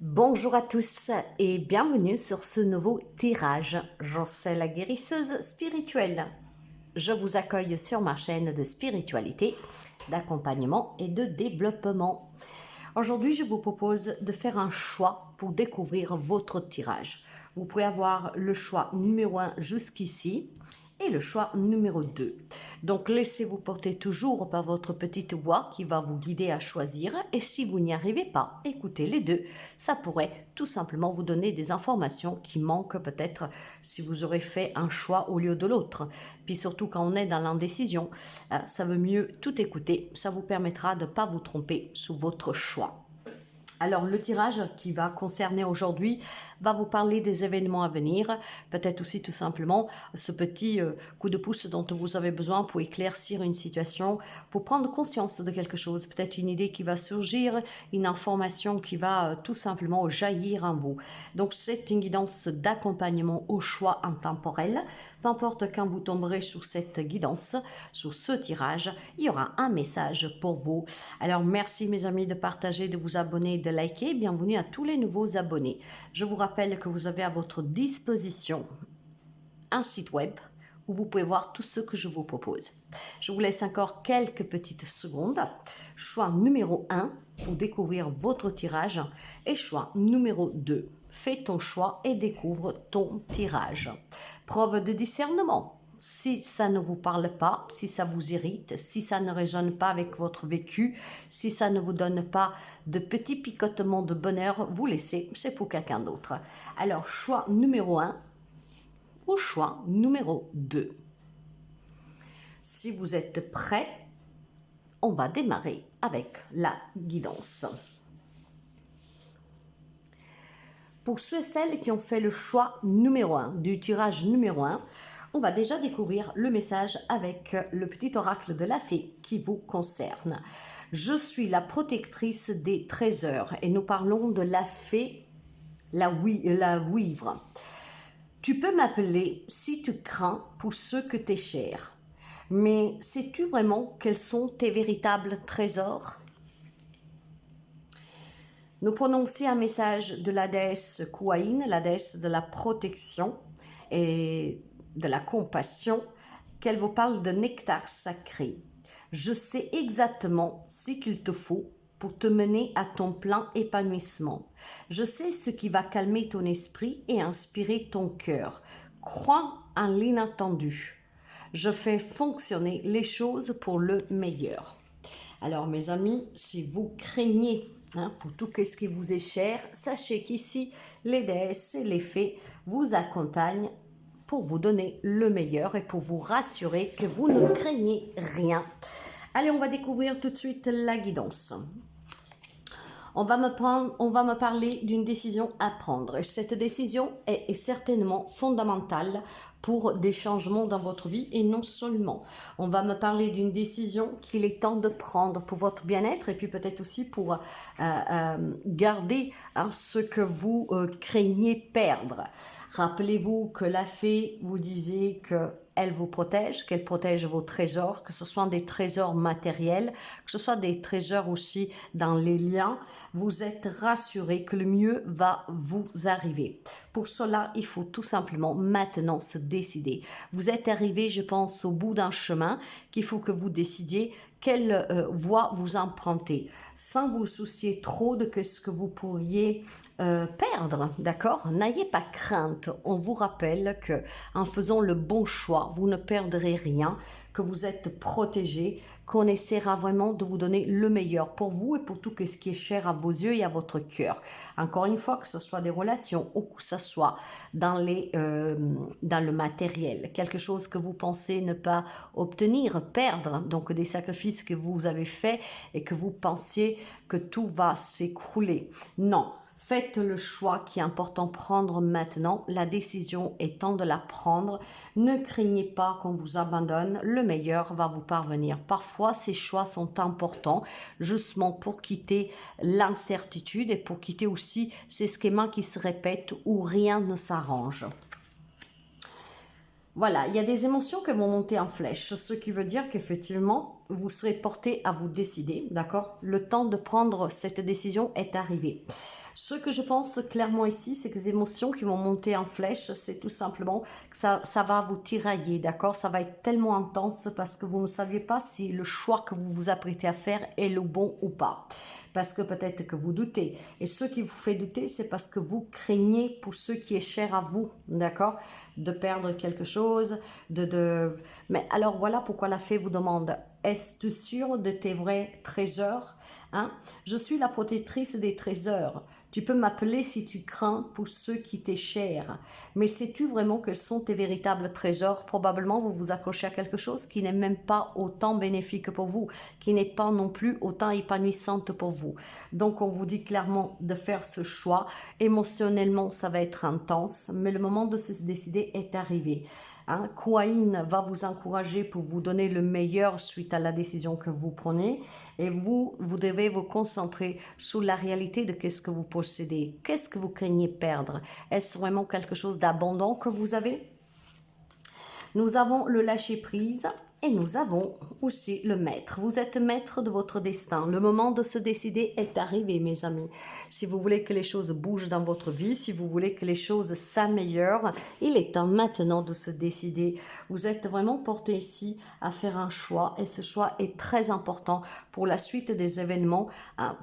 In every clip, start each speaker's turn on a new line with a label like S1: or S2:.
S1: Bonjour à tous et bienvenue sur ce nouveau tirage. Je suis la guérisseuse spirituelle. Je vous accueille sur ma chaîne de spiritualité, d'accompagnement et de développement. Aujourd'hui, je vous propose de faire un choix pour découvrir votre tirage. Vous pouvez avoir le choix numéro 1 jusqu'ici et le choix numéro 2. Donc, laissez-vous porter toujours par votre petite voix qui va vous guider à choisir. Et si vous n'y arrivez pas, écoutez les deux. Ça pourrait tout simplement vous donner des informations qui manquent peut-être si vous aurez fait un choix au lieu de l'autre. Puis surtout quand on est dans l'indécision, ça veut mieux tout écouter. Ça vous permettra de ne pas vous tromper sous votre choix. Alors, le tirage qui va concerner aujourd'hui va vous parler des événements à venir, peut-être aussi tout simplement ce petit coup de pouce dont vous avez besoin pour éclaircir une situation, pour prendre conscience de quelque chose, peut-être une idée qui va surgir, une information qui va tout simplement jaillir en vous. Donc, c'est une guidance d'accompagnement au choix intemporel. Peu importe quand vous tomberez sur cette guidance, sur ce tirage, il y aura un message pour vous. Alors, merci mes amis de partager, de vous abonner, de liker. Bienvenue à tous les nouveaux abonnés. Je vous rappelle que vous avez à votre disposition un site web où vous pouvez voir tout ce que je vous propose. Je vous laisse encore quelques petites secondes. Choix numéro 1 pour découvrir votre tirage et choix numéro 2. Fais ton choix et découvre ton tirage. Preuve de discernement. Si ça ne vous parle pas, si ça vous irrite, si ça ne résonne pas avec votre vécu, si ça ne vous donne pas de petits picotements de bonheur, vous laissez, c'est pour quelqu'un d'autre. Alors, choix numéro 1 ou choix numéro 2. Si vous êtes prêts, on va démarrer avec la guidance. Pour ceux et celles qui ont fait le choix numéro 1, du tirage numéro 1, on va déjà découvrir le message avec le petit oracle de la fée qui vous concerne. Je suis la protectrice des trésors et nous parlons de la fée, la vouivre. Tu peux m'appeler si tu crains pour ceux que t'es chers. Mais sais-tu vraiment quels sont tes véritables trésors? Nous prenons aussi un message de la déesse Kuain, la déesse de la protection et de la compassion, qu'elle vous parle de nectar sacré. Je sais exactement ce qu'il te faut pour te mener à ton plein épanouissement. Je sais ce qui va calmer ton esprit et inspirer ton cœur. Crois en l'inattendu. Je fais fonctionner les choses pour le meilleur. Alors mes amis, si vous craignez pour tout ce qui vous est cher, sachez qu'ici, les déesses et les fées vous accompagnent pour vous donner le meilleur et pour vous rassurer que vous ne craignez rien. Allez, on va découvrir tout de suite la guidance. On va me parler d'une décision à prendre. Cette décision est certainement fondamentale pour des changements dans votre vie et non seulement. On va me parler d'une décision qu'il est temps de prendre pour votre bien-être et puis peut-être aussi pour garder ce que vous craignez perdre. Rappelez-vous que la fée vous disait qu'elle vous protège, qu'elle protège vos trésors, que ce soit des trésors matériels, que ce soit des trésors aussi dans les liens. Vous êtes rassurés que le mieux va vous arriver. Pour cela, il faut tout simplement maintenant se décider. Vous êtes arrivé, je pense, au bout d'un chemin qu'il faut que vous décidiez quelle voie vous empruntez, sans vous soucier trop de ce que vous pourriez perdre, d'accord? N'ayez pas crainte. On vous rappelle que en faisant le bon choix, vous ne perdrez rien, que vous êtes protégé, qu'on essaiera vraiment de vous donner le meilleur pour vous et pour tout ce qui est cher à vos yeux et à votre cœur. Encore une fois, que ce soit des relations ou que ce soit dans le matériel, quelque chose que vous pensez ne pas obtenir, perdre, donc des sacrifices que vous avez faits et que vous pensiez que tout va s'écrouler. Non. Faites le choix qui est important de prendre maintenant. La décision est temps de la prendre. Ne craignez pas qu'on vous abandonne. Le meilleur va vous parvenir. Parfois, ces choix sont importants justement pour quitter l'incertitude et pour quitter aussi ces schémas qui se répètent où rien ne s'arrange. Voilà, il y a des émotions qui vont monter en flèche, ce qui veut dire qu'effectivement, vous serez porté à vous décider, d'accord? Le temps de prendre cette décision est arrivé. Ce que je pense clairement ici, c'est que les émotions qui vont monter en flèche, c'est tout simplement que ça va vous tirailler, d'accord? Ça va être tellement intense parce que vous ne saviez pas si le choix que vous vous apprêtez à faire est le bon ou pas. Parce que peut-être que vous doutez. Et ce qui vous fait douter, c'est parce que vous craignez pour ce qui est cher à vous, d'accord? De perdre quelque chose, Mais alors voilà pourquoi la fée vous demande, es-tu sûr de tes vrais trésors? Hein? Je suis la protectrice des trésors. Tu peux m'appeler si tu crains pour ceux qui t'est cher. Mais sais-tu vraiment quels sont tes véritables trésors? Probablement vous vous accrochez à quelque chose qui n'est même pas autant bénéfique pour vous, qui n'est pas non plus autant épanouissante pour vous. Donc on vous dit clairement de faire ce choix. Émotionnellement, ça va être intense, mais le moment de se décider est arrivé. Hein, Kuan va vous encourager pour vous donner le meilleur suite à la décision que vous prenez. Et vous devez vous concentrer sur la réalité de qu'est-ce que vous possédez. Qu'est-ce que vous craignez perdre? Est-ce vraiment quelque chose d'abondant que vous avez? Nous avons le lâcher-prise et nous avons aussi le maître. Vous êtes maître de votre destin. Le moment de se décider est arrivé, mes amis. Si vous voulez que les choses bougent dans votre vie, si vous voulez que les choses s'améliorent, il est temps maintenant de se décider. Vous êtes vraiment porté ici à faire un choix et ce choix est très important pour la suite des événements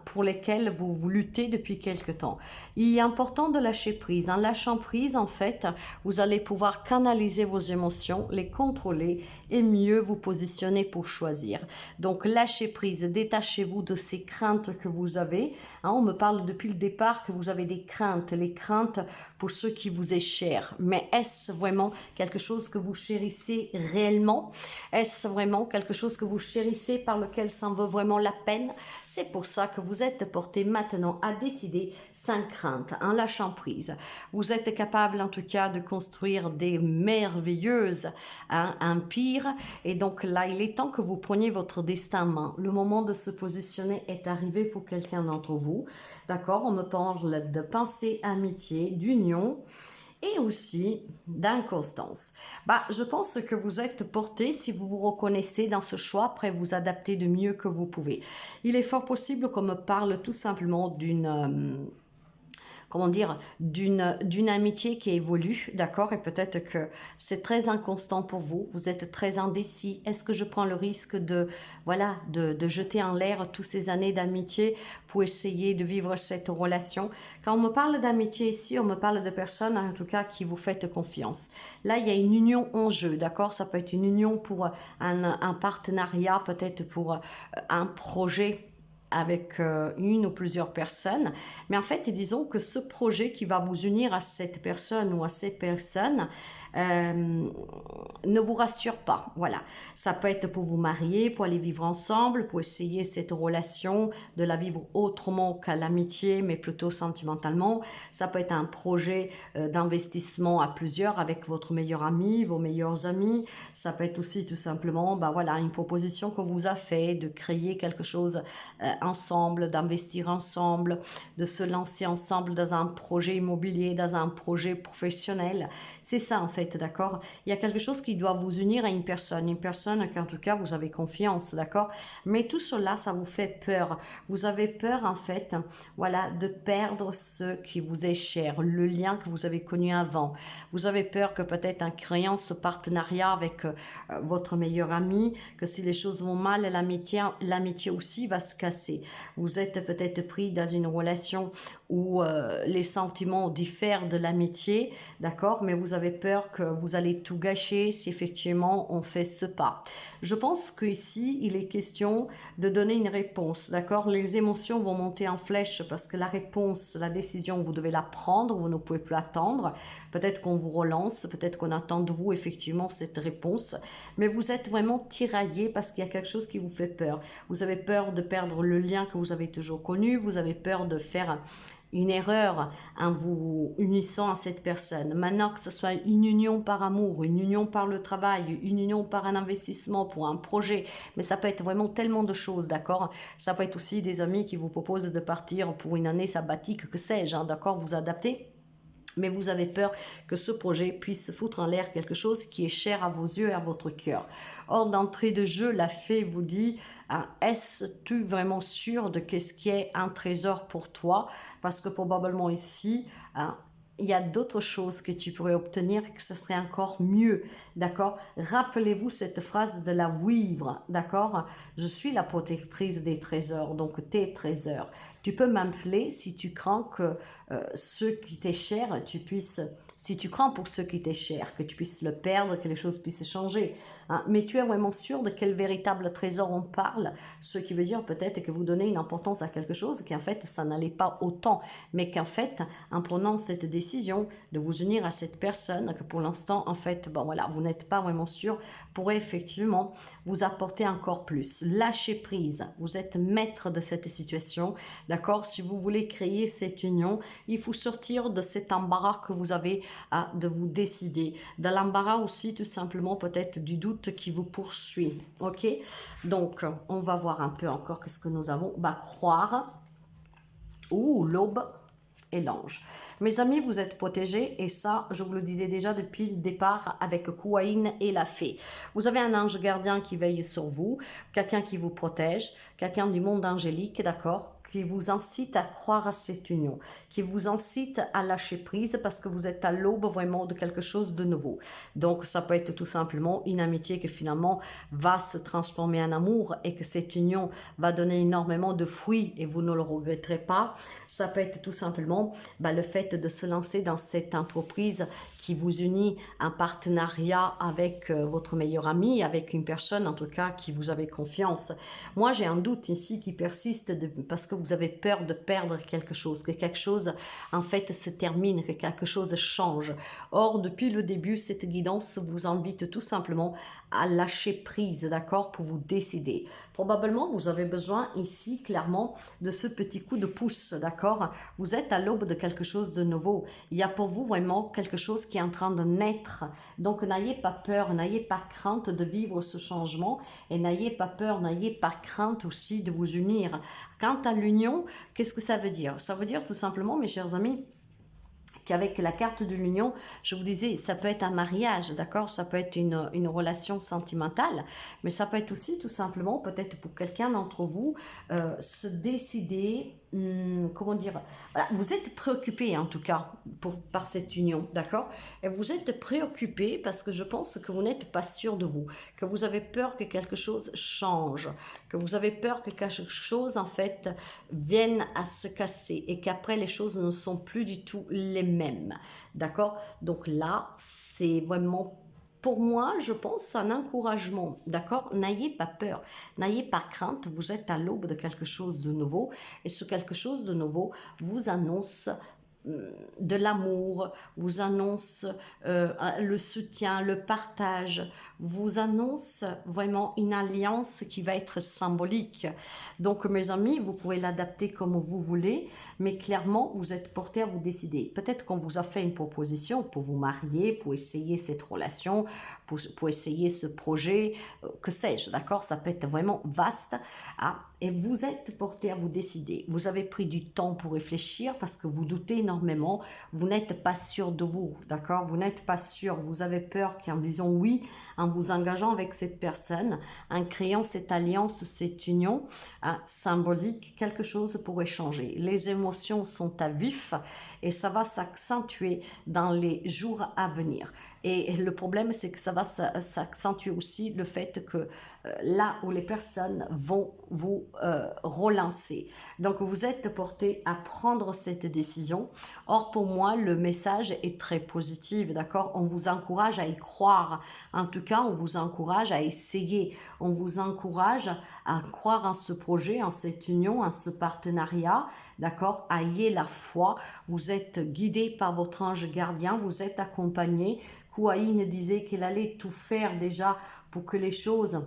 S1: pour lesquels vous luttez depuis quelque temps. Il est important de lâcher prise. En lâchant prise, en fait, vous allez pouvoir canaliser vos émotions, les contrôler et mieux vous positionner pour choisir. Donc lâchez prise, détachez-vous de ces craintes que vous avez. On me parle depuis le départ que vous avez des craintes, les craintes pour ce qui vous est cher. Mais est-ce vraiment quelque chose que vous chérissez réellement? Est-ce vraiment quelque chose que vous chérissez par lequel ça en vaut vraiment la peine? C'est pour ça que vous êtes porté maintenant à décider sans crainte, en lâchant prise. Vous êtes capable en tout cas de construire des merveilleuses empires. Et donc là, il est temps que vous preniez votre destin en main. Le moment de se positionner est arrivé pour quelqu'un d'entre vous. D'accord? On me parle de pensée, amitié, d'union et aussi d'inconstance. Je pense que vous êtes porté, si vous vous reconnaissez dans ce choix, prêt à vous adapter de mieux que vous pouvez. Il est fort possible qu'on me parle tout simplement d'une d'une amitié qui évolue, d'accord, et peut-être que c'est très inconstant pour vous, vous êtes très indécis. Est-ce que je prends le risque de jeter en l'air toutes ces années d'amitié pour essayer de vivre cette relation? Quand on me parle d'amitié ici, on me parle de personnes en tout cas qui vous faites confiance. Là, il y a une union en jeu, d'accord, ça peut être une union pour un partenariat, peut-être pour un projet avec une ou plusieurs personnes. Mais en fait, disons que ce projet qui va vous unir à cette personne ou à ces personnes ne vous rassure pas. Voilà. Ça peut être pour vous marier, pour aller vivre ensemble, pour essayer cette relation, de la vivre autrement qu'à l'amitié, mais plutôt sentimentalement. Ça peut être un projet d'investissement à plusieurs avec votre meilleur ami, vos meilleurs amis. Ça peut être aussi tout simplement une proposition qu'on vous a fait de créer quelque chose ensemble, d'investir ensemble, de se lancer ensemble dans un projet immobilier, dans un projet professionnel. C'est ça en fait, d'accord? Il y a quelque chose qui doit vous unir à une personne qu'en tout cas vous avez confiance, d'accord? Mais tout cela, ça vous fait peur. Vous avez peur en fait, de perdre ce qui vous est cher, le lien que vous avez connu avant. Vous avez peur que peut-être en créant ce partenariat avec votre meilleur ami, que si les choses vont mal, l'amitié aussi va se casser. Vous êtes peut-être pris dans une relation où les sentiments diffèrent de l'amitié, d'accord, mais vous avez peur que vous allez tout gâcher si effectivement on fait ce pas. Je pense qu'ici, il est question de donner une réponse, d'accord. Les émotions vont monter en flèche parce que la réponse, la décision, vous devez la prendre, vous ne pouvez plus attendre. Peut-être qu'on vous relance, peut-être qu'on attend de vous effectivement cette réponse, mais vous êtes vraiment tiraillé parce qu'il y a quelque chose qui vous fait peur. Vous avez peur de perdre le lien que vous avez toujours connu, vous avez peur de faire une erreur en vous unissant à cette personne. Maintenant que ce soit une union par amour, une union par le travail, une union par un investissement pour un projet, mais ça peut être vraiment tellement de choses, d'accord? Ça peut être aussi des amis qui vous proposent de partir pour une année sabbatique, que sais-je, d'accord? Vous adaptez. mais vous avez peur que ce projet puisse foutre en l'air quelque chose qui est cher à vos yeux et à votre cœur. Or, d'entrée de jeu, la fée vous dit, hein, est-ce-tu vraiment sûr de qu'est-ce qui est un trésor pour toi? Parce que probablement ici, hein, il y a d'autres choses que tu pourrais obtenir et que ce serait encore mieux, d'accord? Rappelez-vous cette phrase de la vouivre, d'accord? Je suis la protectrice des trésors, donc tes trésors. Tu peux m'appeler si tu crains que ce qui t'est cher, si tu crains pour ce qui t'est cher, que tu puisses le perdre, que les choses puissent changer. Hein? Mais tu es vraiment sûr de quel véritable trésor on parle, ce qui veut dire peut-être que vous donnez une importance à quelque chose qu'en fait ça n'allait pas autant, mais qu'en fait en prenant cette décision de vous unir à cette personne, que pour l'instant en fait, bon voilà, vous n'êtes pas vraiment sûr, pourrait effectivement vous apporter encore plus. Lâchez prise, vous êtes maître de cette situation, d'accord? Si vous voulez créer cette union, il faut sortir de cet embarras que vous avez de vous décider, de l'embarras aussi tout simplement peut-être du doute qui vous poursuit, ok? Donc on va voir un peu encore qu'est-ce que nous avons. Bah, croire, ou l'aube et l'ange. Mes amis, vous êtes protégés et ça, je vous le disais déjà depuis le départ avec Kouaïn et la fée. Vous avez un ange gardien qui veille sur vous, quelqu'un qui vous protège, quelqu'un du monde angélique, d'accord, qui vous incite à croire à cette union, qui vous incite à lâcher prise parce que vous êtes à l'aube vraiment de quelque chose de nouveau. Donc, ça peut être tout simplement une amitié qui finalement va se transformer en amour et que cette union va donner énormément de fruits et vous ne le regretterez pas. Ça peut être tout simplement le fait de se lancer dans cette entreprise qui vous unit, un partenariat avec votre meilleur ami, avec une personne en tout cas qui vous avez confiance. Moi j'ai un doute ici qui persiste parce que vous avez peur de perdre quelque chose, que quelque chose en fait se termine, que quelque chose change. Or depuis le début cette guidance vous invite tout simplement à lâcher prise, d'accord, pour vous décider. Probablement vous avez besoin ici clairement de ce petit coup de pouce, d'accord. Vous êtes à l'aube de quelque chose de nouveau. Il y a pour vous vraiment quelque chose qui est en train de naître. Donc n'ayez pas peur, n'ayez pas crainte de vivre ce changement et n'ayez pas peur, n'ayez pas crainte aussi de vous unir. Quant à l'union, qu'est-ce que ça veut dire? Ça veut dire tout simplement, mes chers amis, qu'avec la carte de l'union, je vous disais, ça peut être un mariage, d'accord? Ça peut être une relation sentimentale, mais ça peut être aussi tout simplement, peut-être pour quelqu'un d'entre vous, se décider, comment dire, voilà, vous êtes préoccupé en tout cas par cette union, d'accord? Et vous êtes préoccupé parce que je pense que vous n'êtes pas sûr de vous, que vous avez peur que quelque chose change, que vous avez peur que quelque chose en fait vienne à se casser et qu'après les choses ne sont plus du tout les mêmes, d'accord? Donc là, c'est vraiment pour moi, je pense, un encouragement, d'accord? N'ayez pas peur, n'ayez pas crainte, vous êtes à l'aube de quelque chose de nouveau et ce quelque chose de nouveau vous annonce de l'amour, vous annonce le soutien, le partage, vous annonce vraiment une alliance qui va être symbolique. Donc mes amis, vous pouvez l'adapter comme vous voulez, mais clairement vous êtes porté à vous décider. Peut-être qu'on vous a fait une proposition pour vous marier, pour essayer cette relation, pour essayer ce projet, que sais-je, d'accord? Ça peut être vraiment vaste, hein? Et vous êtes porté à vous décider. Vous avez pris du temps pour réfléchir parce que vous doutez énormément, vous n'êtes pas sûr de vous, d'accord? Vous n'êtes pas sûr, vous avez peur qu'en disant oui, en vous engageant avec cette personne, en créant cette alliance, cette union symbolique, quelque chose pourrait changer. Les émotions sont à vif et ça va s'accentuer dans les jours à venir. Et le problème, c'est que ça va s'accentuer aussi le fait que là où les personnes vont vous relancer. Donc, vous êtes porté à prendre cette décision. Or, pour moi, le message est très positif, d'accord? On vous encourage à y croire. En tout cas, on vous encourage à essayer. On vous encourage à croire en ce projet, en cette union, en ce partenariat, d'accord? Ayez la foi. Vous êtes guidé par votre ange gardien. Vous êtes accompagné. Kouaïn disait qu'il allait tout faire déjà pour que les choses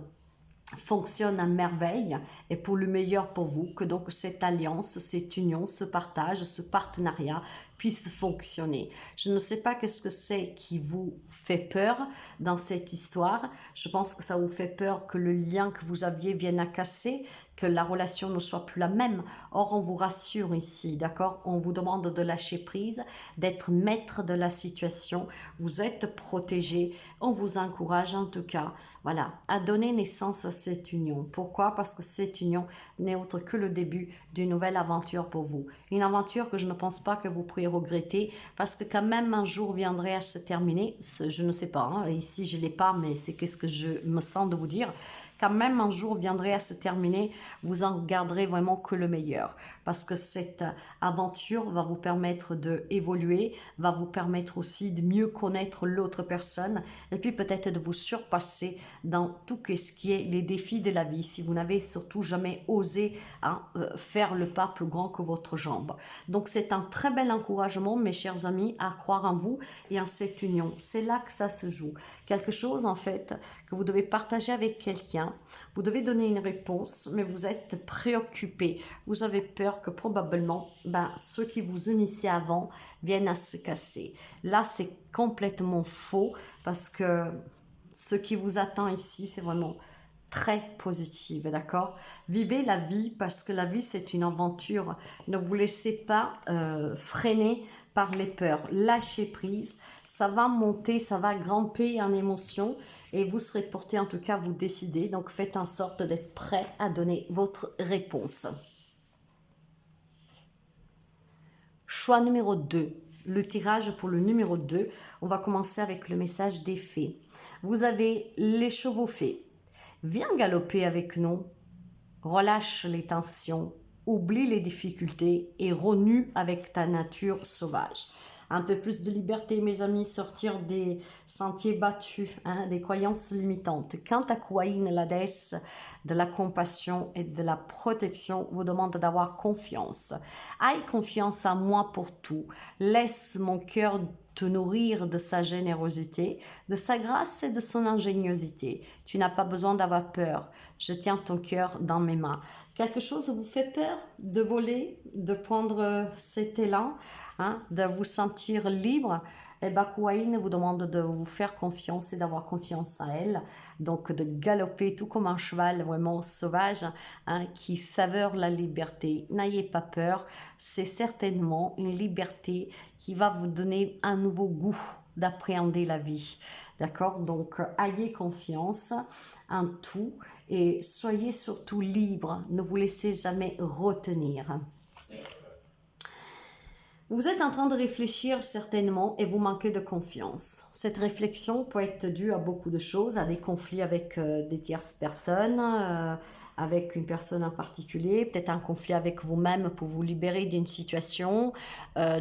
S1: fonctionnent à merveille et pour le meilleur pour vous, que donc cette alliance, cette union, ce partage, ce partenariat puisse fonctionner. Je ne sais pas qu'est-ce que c'est qui vous fait peur dans cette histoire. Je pense que ça vous fait peur que le lien que vous aviez vienne à casser, que la relation ne soit plus la même. Or, on vous rassure ici, d'accord? On vous demande de lâcher prise, d'être maître de la situation. Vous êtes protégé. On vous encourage en tout cas, voilà, à donner naissance à cette union. Pourquoi? Parce que cette union n'est autre que le début d'une nouvelle aventure pour vous. Une aventure que je ne pense pas que vous pourriez regretter, parce que quand même un jour viendrait à se terminer. Je ne sais pas, hein, ici je ne l'ai pas, mais c'est qu'est-ce que je me sens de vous dire. Quand même un jour viendrait à se terminer, vous en garderez vraiment que le meilleur. Parce que cette aventure va vous permettre d'évoluer, va vous permettre aussi de mieux connaître l'autre personne, et puis peut-être de vous surpasser dans tout ce qui est les défis de la vie, si vous n'avez surtout jamais osé faire le pas plus grand que votre jambe. Donc c'est un très bel encouragement, mes chers amis, à croire en vous et en cette union. C'est là que ça se joue. Quelque chose en fait que vous devez partager avec quelqu'un. Vous devez donner une réponse, mais vous êtes préoccupé. Vous avez peur que probablement ceux qui vous unissaient avant viennent à se casser. Là, c'est complètement faux parce que ce qui vous attend ici, c'est vraiment très positif, d'accord? Vivez la vie parce que la vie, c'est une aventure. Ne vous laissez pas freiner par les peurs. Lâchez prise. Ça va monter, ça va grimper en émotion et vous serez porté, en tout cas, vous décidez. Donc, faites en sorte d'être prêt à donner votre réponse. Choix numéro 2. Le tirage pour le numéro 2. On va commencer avec le message des fées. Vous avez les chevaux fées. Viens galoper avec nous. Relâche les tensions. Oublie les difficultés et renoue avec ta nature sauvage. Un peu plus de liberté, mes amis, sortir des sentiers battus, des croyances limitantes. Quant à Kouaïn, la déesse de la compassion et de la protection, vous demande d'avoir confiance. Aie confiance en moi pour tout. Laisse mon cœur te nourrir de sa générosité, de sa grâce et de son ingéniosité. Tu n'as pas besoin d'avoir peur. Je tiens ton cœur dans mes mains. Quelque chose vous fait peur de voler, de prendre cet élan, de vous sentir libre? Kouaïn vous demande de vous faire confiance et d'avoir confiance en elle. Donc de galoper tout comme un cheval vraiment sauvage qui saveur la liberté. N'ayez pas peur, c'est certainement une liberté qui va vous donner un nouveau goût d'appréhender la vie. D'accord? Donc ayez confiance en tout et soyez surtout libre. Ne vous laissez jamais retenir. Vous êtes en train de réfléchir certainement et vous manquez de confiance. Cette réflexion peut être due à beaucoup de choses, à des conflits avec des tierces personnes, avec une personne en particulier, peut-être un conflit avec vous-même pour vous libérer d'une situation,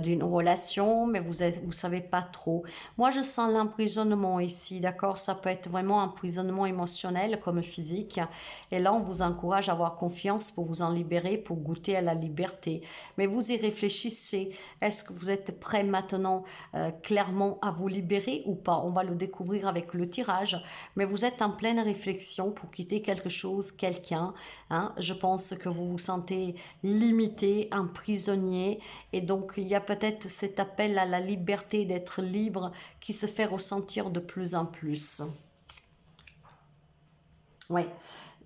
S1: d'une relation, mais vous savez pas trop. Moi, je sens l'emprisonnement ici, d'accord? Ça peut être vraiment un emprisonnement émotionnel comme physique. Et là, on vous encourage à avoir confiance pour vous en libérer, pour goûter à la liberté. Mais vous y réfléchissez. Est-ce que vous êtes prêt maintenant clairement à vous libérer ou pas? On va le découvrir avec le tirage. Mais vous êtes en pleine réflexion pour quitter quelque chose, quelqu'un. Je pense que vous vous sentez limité, un prisonnier. Et donc, il y a peut-être cet appel à la liberté d'être libre qui se fait ressentir de plus en plus. Oui.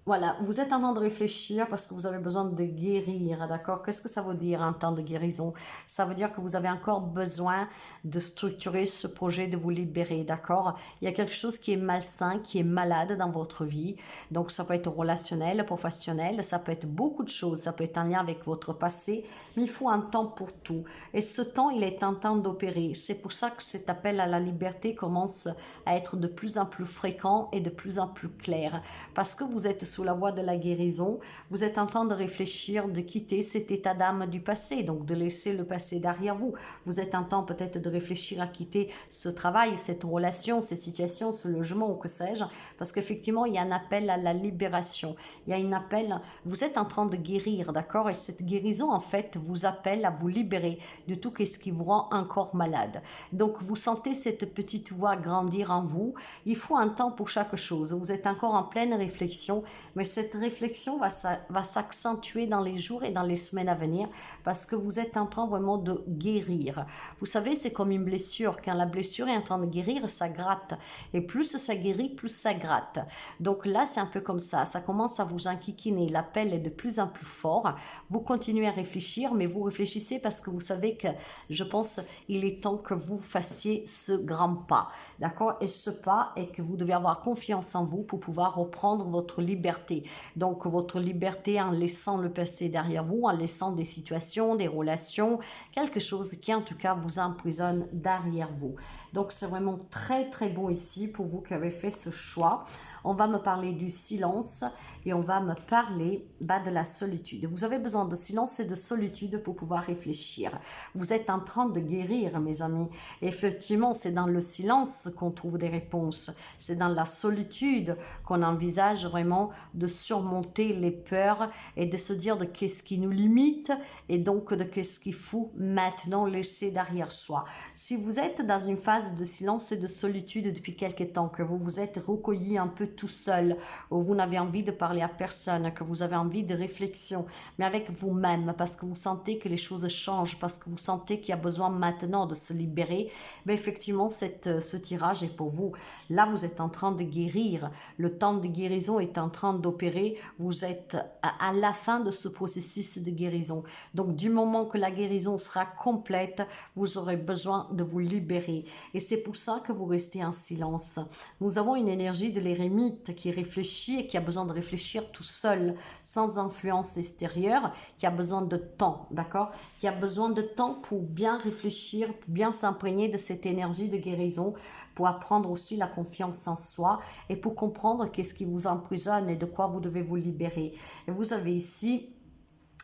S1: Voilà, vous êtes en train de réfléchir parce que vous avez besoin de guérir, d'accord? Qu'est-ce que ça veut dire un temps de guérison? Ça veut dire que vous avez encore besoin de structurer ce projet, de vous libérer, d'accord? Il y a quelque chose qui est malsain, qui est malade dans votre vie. Donc, ça peut être relationnel, professionnel, ça peut être beaucoup de choses. Ça peut être en lien avec votre passé, mais il faut un temps pour tout. Et ce temps, il est en temps d'opérer. C'est pour ça que cet appel à la liberté commence à être de plus en plus fréquent et de plus en plus clair. Parce que vous êtes sous la voie de la guérison, vous êtes en train de réfléchir, de quitter cet état d'âme du passé, donc de laisser le passé derrière vous. Vous êtes en train peut-être de réfléchir à quitter ce travail, cette relation, cette situation, ce logement ou que sais-je, parce qu'effectivement, il y a un appel à la libération. Il y a un appel, vous êtes en train de guérir, d'accord? Et cette guérison, en fait, vous appelle à vous libérer de tout ce qui vous rend encore malade. Donc, vous sentez cette petite voix grandir en vous. Il faut un temps pour chaque chose. Vous êtes encore en pleine réflexion mais cette réflexion va s'accentuer dans les jours et dans les semaines à venir parce que vous êtes en train vraiment de guérir. Vous savez, c'est comme une blessure. Quand la blessure est en train de guérir, ça gratte. Et plus ça guérit, plus ça gratte. Donc là, c'est un peu comme ça commence à vous enquiquiner. L'appel est de plus en plus fort. Vous continuez à réfléchir, mais vous réfléchissez parce que vous savez que, je pense, il est temps que vous fassiez ce grand pas. D'accord? Et ce pas est que vous devez avoir confiance en vous pour pouvoir reprendre votre liberté. Donc, votre liberté en laissant le passé derrière vous, en laissant des situations, des relations, quelque chose qui, en tout cas, vous emprisonne derrière vous. Donc, c'est vraiment très, très beau ici pour vous qui avez fait ce choix. On va me parler du silence et on va me parler de la solitude. Vous avez besoin de silence et de solitude pour pouvoir réfléchir. Vous êtes en train de guérir, mes amis. Effectivement, c'est dans le silence qu'on trouve des réponses. C'est dans la solitude qu'on envisage vraiment de surmonter les peurs et de se dire de qu'est-ce qui nous limite et donc de qu'est-ce qu'il faut maintenant laisser derrière soi. Si vous êtes dans une phase de silence et de solitude depuis quelque temps, que vous vous êtes recueilli un peu tout seul, où vous n'avez envie de parler à personne, que vous avez envie de réflexion, mais avec vous-même, parce que vous sentez que les choses changent, parce que vous sentez qu'il y a besoin maintenant de se libérer, mais effectivement, ce tirage est pour vous. Là, vous êtes en train de guérir. Le temps de guérison est en train d'opérer. Vous êtes à la fin de ce processus de guérison. Donc, du moment que la guérison sera complète, vous aurez besoin de vous libérer. Et c'est pour ça que vous restez en silence. Nous avons une énergie de l'érémite qui réfléchit et qui a besoin de réfléchir tout seul, sans influence extérieure, qui a besoin de temps, d'accord? Qui a besoin de temps pour bien réfléchir, pour bien s'imprégner de cette énergie de guérison, pour apprendre aussi la confiance en soi et pour comprendre qu'est-ce qui vous emprisonne et de quoi vous devez vous libérer. Et vous avez ici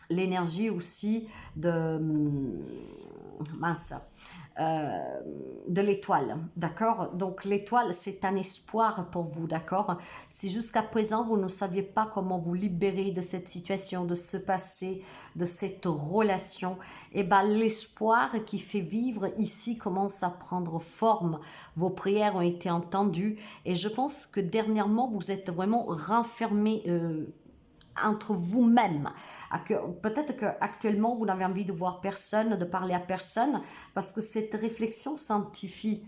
S1: l'énergie aussi de de l'étoile, d'accord? Donc l'étoile, c'est un espoir pour vous, d'accord? Si jusqu'à présent, vous ne saviez pas comment vous libérer de cette situation, de ce passé, de cette relation, et ben l'espoir qui fait vivre ici commence à prendre forme. Vos prières ont été entendues et je pense que dernièrement, vous êtes vraiment renfermé entre vous-même. Peut-être qu'actuellement, vous n'avez envie de voir personne, de parler à personne, parce que cette réflexion sanctifie,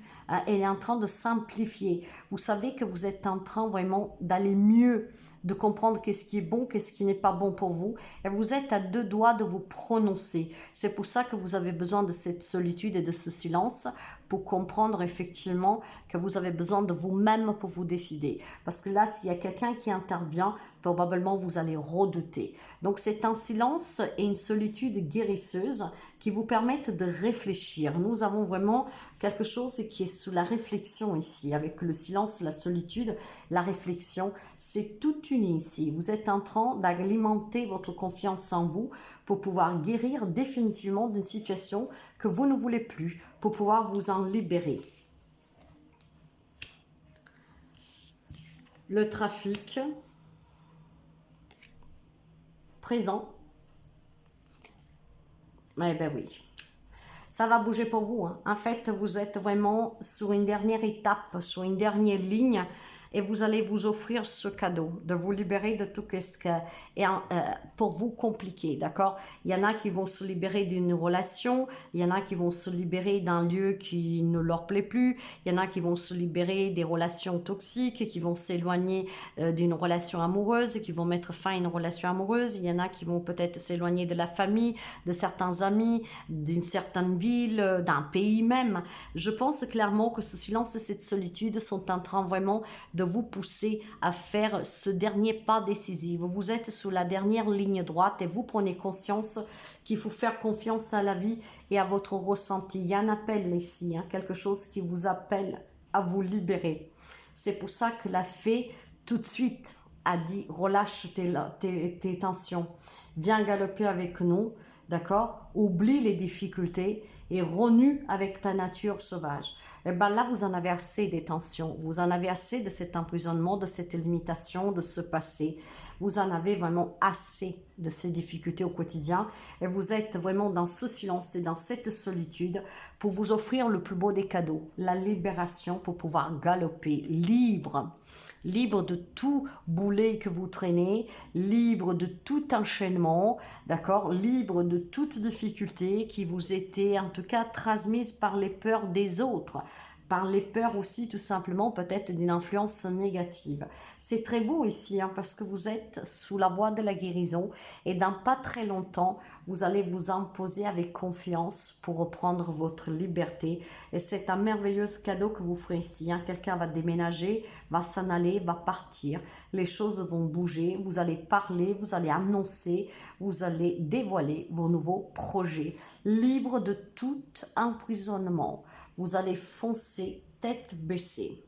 S1: elle est en train de simplifier. Vous savez que vous êtes en train vraiment d'aller mieux, de comprendre qu'est-ce qui est bon, qu'est-ce qui n'est pas bon pour vous, et vous êtes à deux doigts de vous prononcer. C'est pour ça que vous avez besoin de cette solitude et de ce silence, pour comprendre effectivement que vous avez besoin de vous-même pour vous décider. Parce que là, s'il y a quelqu'un qui intervient, probablement vous allez redouter. Donc c'est un silence et une solitude guérisseuse qui vous permettent de réfléchir. Nous avons vraiment quelque chose qui est sous la réflexion ici, avec le silence, la solitude, la réflexion, c'est tout uni ici. Vous êtes en train d'alimenter votre confiance en vous pour pouvoir guérir définitivement d'une situation que vous ne voulez plus, pour pouvoir vous en libérer. Le trafic présent. Eh bien oui, ça va bouger pour vous, hein. En fait, vous êtes vraiment sur une dernière étape, sur une dernière ligne, et vous allez vous offrir ce cadeau, de vous libérer de tout ce qui est pour vous compliqué, d'accord? Il y en a qui vont se libérer d'une relation, il y en a qui vont se libérer d'un lieu qui ne leur plaît plus, il y en a qui vont se libérer des relations toxiques, qui vont s'éloigner d'une relation amoureuse, qui vont mettre fin à une relation amoureuse, il y en a qui vont peut-être s'éloigner de la famille, de certains amis, d'une certaine ville, d'un pays même. Je pense clairement que ce silence et cette solitude sont en train vraiment de vous pousser à faire ce dernier pas décisif. Vous êtes sur la dernière ligne droite et vous prenez conscience qu'il faut faire confiance à la vie et à votre ressenti. Il y a un appel ici, hein, quelque chose qui vous appelle à vous libérer. C'est pour ça que la fée, tout de suite, a dit relâche tes tensions. Viens galoper avec nous, d'accord? Oublie les difficultés et renoue avec ta nature sauvage. Et bien là, vous en avez assez des tensions, vous en avez assez de cet emprisonnement, de cette limitation, de ce passé. Vous en avez vraiment assez de ces difficultés au quotidien et vous êtes vraiment dans ce silence et dans cette solitude pour vous offrir le plus beau des cadeaux, la libération pour pouvoir galoper libre, libre de tout boulet que vous traînez, libre de tout enchaînement, d'accord, libre de toute difficulté qui vous était en tout cas transmise par les peurs des autres, par les peurs aussi tout simplement peut-être d'une influence négative. C'est très beau ici hein, parce que vous êtes sous la voie de la guérison et dans pas très longtemps, vous allez vous imposer avec confiance pour reprendre votre liberté et c'est un merveilleux cadeau que vous ferez ici. Hein. Quelqu'un va déménager, va s'en aller, va partir, les choses vont bouger, vous allez parler, vous allez annoncer, vous allez dévoiler vos nouveaux projets, libre de tout emprisonnement. Vous allez foncer tête baissée.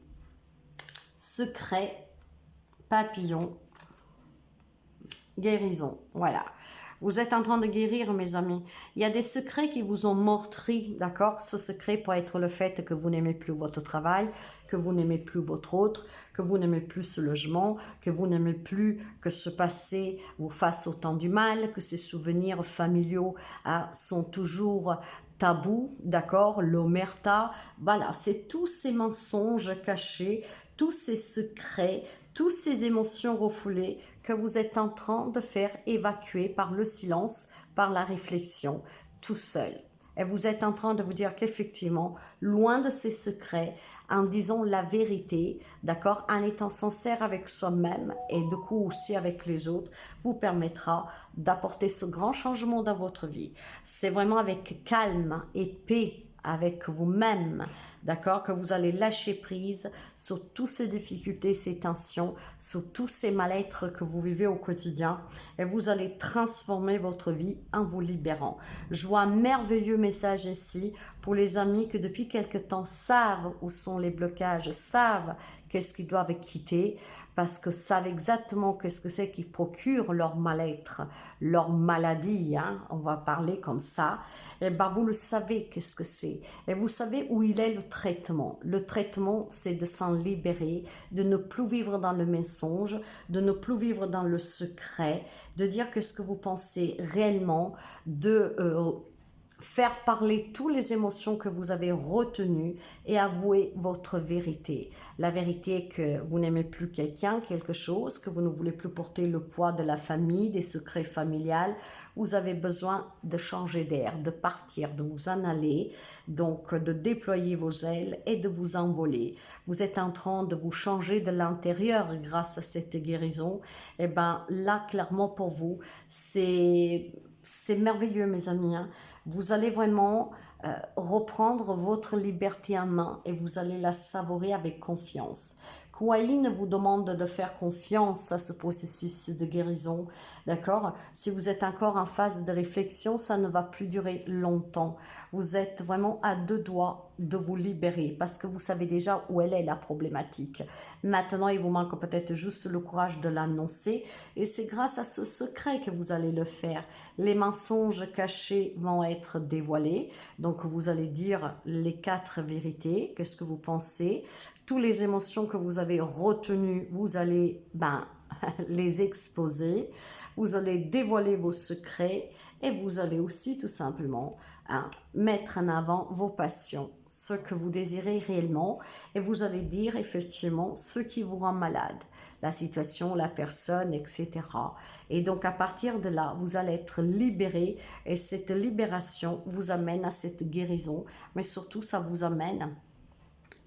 S1: Secret, papillon, guérison. Voilà. Vous êtes en train de guérir, mes amis. Il y a des secrets qui vous ont meurtri, d'accord? Ce secret peut être le fait que vous n'aimez plus votre travail, que vous n'aimez plus votre autre, que vous n'aimez plus ce logement, que vous n'aimez plus que ce passé vous fasse autant du mal, que ces souvenirs familiaux sont toujours tabous, d'accord? L'omerta, voilà, c'est tous ces mensonges cachés, tous ces secrets, toutes ces émotions refoulées que vous êtes en train de faire évacuer par le silence, par la réflexion, tout seul. Et vous êtes en train de vous dire qu'effectivement, loin de ces secrets, en disant la vérité, d'accord, en étant sincère avec soi-même et du coup aussi avec les autres, vous permettra d'apporter ce grand changement dans votre vie. C'est vraiment avec calme et paix avec vous-même, d'accord, que vous allez lâcher prise sur toutes ces difficultés, ces tensions, sur tous ces mal-être que vous vivez au quotidien et vous allez transformer votre vie en vous libérant. Je vois un merveilleux message ici pour les amis qui depuis quelque temps savent où sont les blocages, savent qu'est-ce qu'ils doivent quitter parce que savent exactement qu'est-ce que c'est qui procure leur mal-être, leur maladie, hein, on va parler comme ça, et ben vous le savez qu'est-ce que c'est. Et vous savez où il est le traitement. Le traitement, c'est de s'en libérer, de ne plus vivre dans le mensonge, de ne plus vivre dans le secret, de dire que ce que vous pensez réellement, de faire parler toutes les émotions que vous avez retenues et avouer votre vérité. La vérité est que vous n'aimez plus quelqu'un, quelque chose, que vous ne voulez plus porter le poids de la famille, des secrets familiales. Vous avez besoin de changer d'air, de partir, de vous en aller, donc de déployer vos ailes et de vous envoler. Vous êtes en train de vous changer de l'intérieur grâce à cette guérison. Et bien là, clairement pour vous, c'est merveilleux, mes amis. Hein. Vous allez vraiment reprendre votre liberté en main et vous allez la savourer avec confiance. Kuan vous demande de faire confiance à ce processus de guérison, d'accord? Si vous êtes encore en phase de réflexion, ça ne va plus durer longtemps. Vous êtes vraiment à deux doigts de vous libérer parce que vous savez déjà où elle est la problématique. Maintenant, il vous manque peut-être juste le courage de l'annoncer et c'est grâce à ce secret que vous allez le faire. Les mensonges cachés vont être dévoilés, donc vous allez dire les 4 vérités, qu'est-ce que vous pensez, toutes les émotions que vous avez retenues, vous allez les exposer, vous allez dévoiler vos secrets et vous allez aussi tout simplement mettre en avant vos passions, ce que vous désirez réellement et vous allez dire effectivement ce qui vous rend malade, la situation, la personne, etc. Et donc à partir de là, vous allez être libéré et cette libération vous amène à cette guérison, mais surtout ça vous amène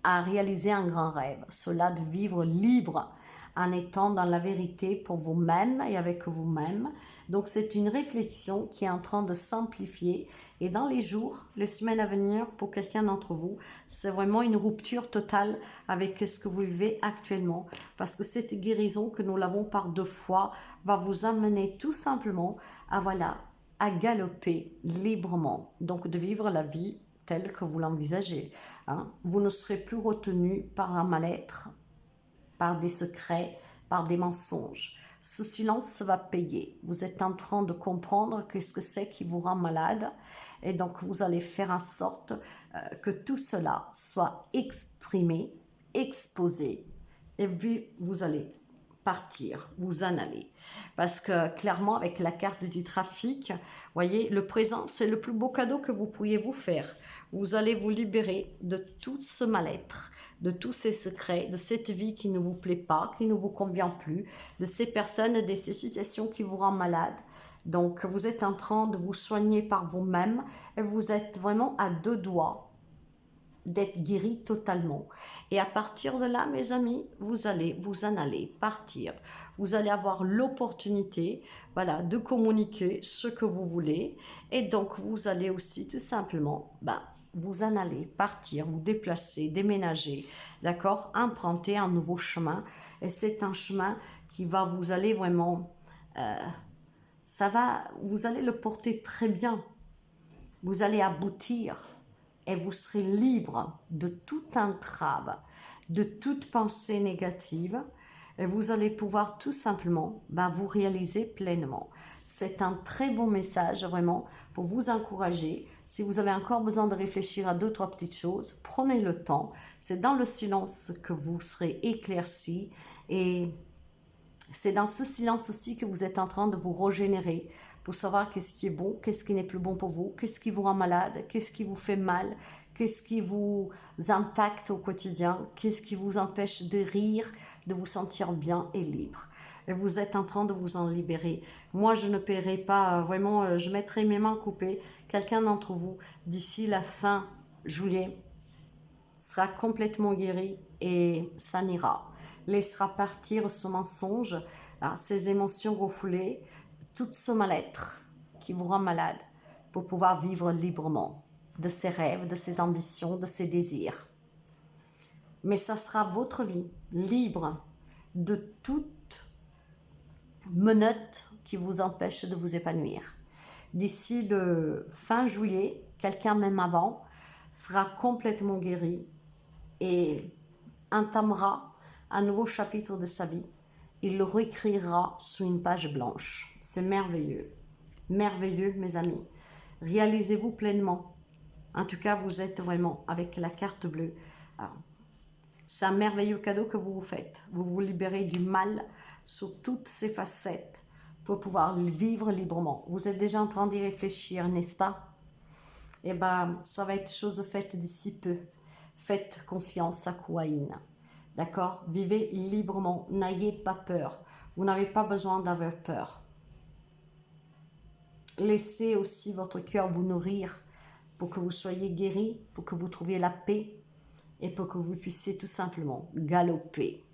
S1: à réaliser un grand rêve, cela de vivre libre en étant dans la vérité pour vous-même et avec vous-même. Donc c'est une réflexion qui est en train de s'amplifier et dans les jours, les semaines à venir, pour quelqu'un d'entre vous, c'est vraiment une rupture totale avec ce que vous vivez actuellement parce que cette guérison que nous l'avons par 2 fois va vous amener tout simplement à galoper librement, donc de vivre la vie telle que vous l'envisagez. Hein. Vous ne serez plus retenu par un mal-être, par des secrets, par des mensonges. Ce silence va payer. Vous êtes en train de comprendre qu'est-ce que c'est qui vous rend malade et donc vous allez faire en sorte que tout cela soit exprimé, exposé et puis vous allez partir, vous en aller. Parce que clairement, avec la carte du trafic, voyez, le présent, c'est le plus beau cadeau que vous pourriez vous faire. Vous allez vous libérer de tout ce mal-être, de tous ces secrets, de cette vie qui ne vous plaît pas, qui ne vous convient plus, de ces personnes, de ces situations qui vous rendent malade. Donc, vous êtes en train de vous soigner par vous-même et vous êtes vraiment à 2 doigts d'être guéri totalement. Et à partir de là, mes amis, vous allez vous en aller, partir. Vous allez avoir l'opportunité, voilà, de communiquer ce que vous voulez. Et donc, vous allez aussi tout simplement, vous en aller, partir, vous déplacer, déménager, d'accord, emprunter un nouveau chemin. Et c'est un chemin qui va vous aller vraiment, vous allez le porter très bien. Vous allez aboutir et vous serez libre de toute entrave, de toute pensée négative, et vous allez pouvoir tout simplement vous réaliser pleinement. C'est un très bon message vraiment pour vous encourager. Si vous avez encore besoin de réfléchir à 2-3 petites choses, prenez le temps. C'est dans le silence que vous serez éclairci, et c'est dans ce silence aussi que vous êtes en train de vous régénérer pour savoir qu'est-ce qui est bon, qu'est-ce qui n'est plus bon pour vous, qu'est-ce qui vous rend malade, qu'est-ce qui vous fait mal, qu'est-ce qui vous impacte au quotidien, qu'est-ce qui vous empêche de rire, de vous sentir bien et libre. Et vous êtes en train de vous en libérer. Moi, je ne paierai pas, vraiment, je mettrai mes mains coupées. Quelqu'un d'entre vous, d'ici la fin juillet, sera complètement guéri et s'en ira. Laissera partir ce mensonge, ces émotions refoulées, tout ce mal-être qui vous rend malade pour pouvoir vivre librement de ses rêves, de ses ambitions, de ses désirs. Mais ça sera votre vie, libre de toute menotte qui vous empêche de vous épanouir. D'ici le fin juillet, quelqu'un même avant, sera complètement guéri et entamera un nouveau chapitre de sa vie. Il le réécrira sur une page blanche. C'est merveilleux. Merveilleux, mes amis. Réalisez-vous pleinement. En tout cas, vous êtes vraiment avec la carte bleue. C'est un merveilleux cadeau que vous vous faites. Vous vous libérez du mal sous toutes ses facettes pour pouvoir vivre librement. Vous êtes déjà en train d'y réfléchir, n'est-ce pas? Eh bien, ça va être chose faite d'ici peu. Faites confiance à Kuan-Yin. D'accord? Vivez librement. N'ayez pas peur. Vous n'avez pas besoin d'avoir peur. Laissez aussi votre cœur vous nourrir pour que vous soyez guéri, pour que vous trouviez la paix et pour que vous puissiez tout simplement galoper.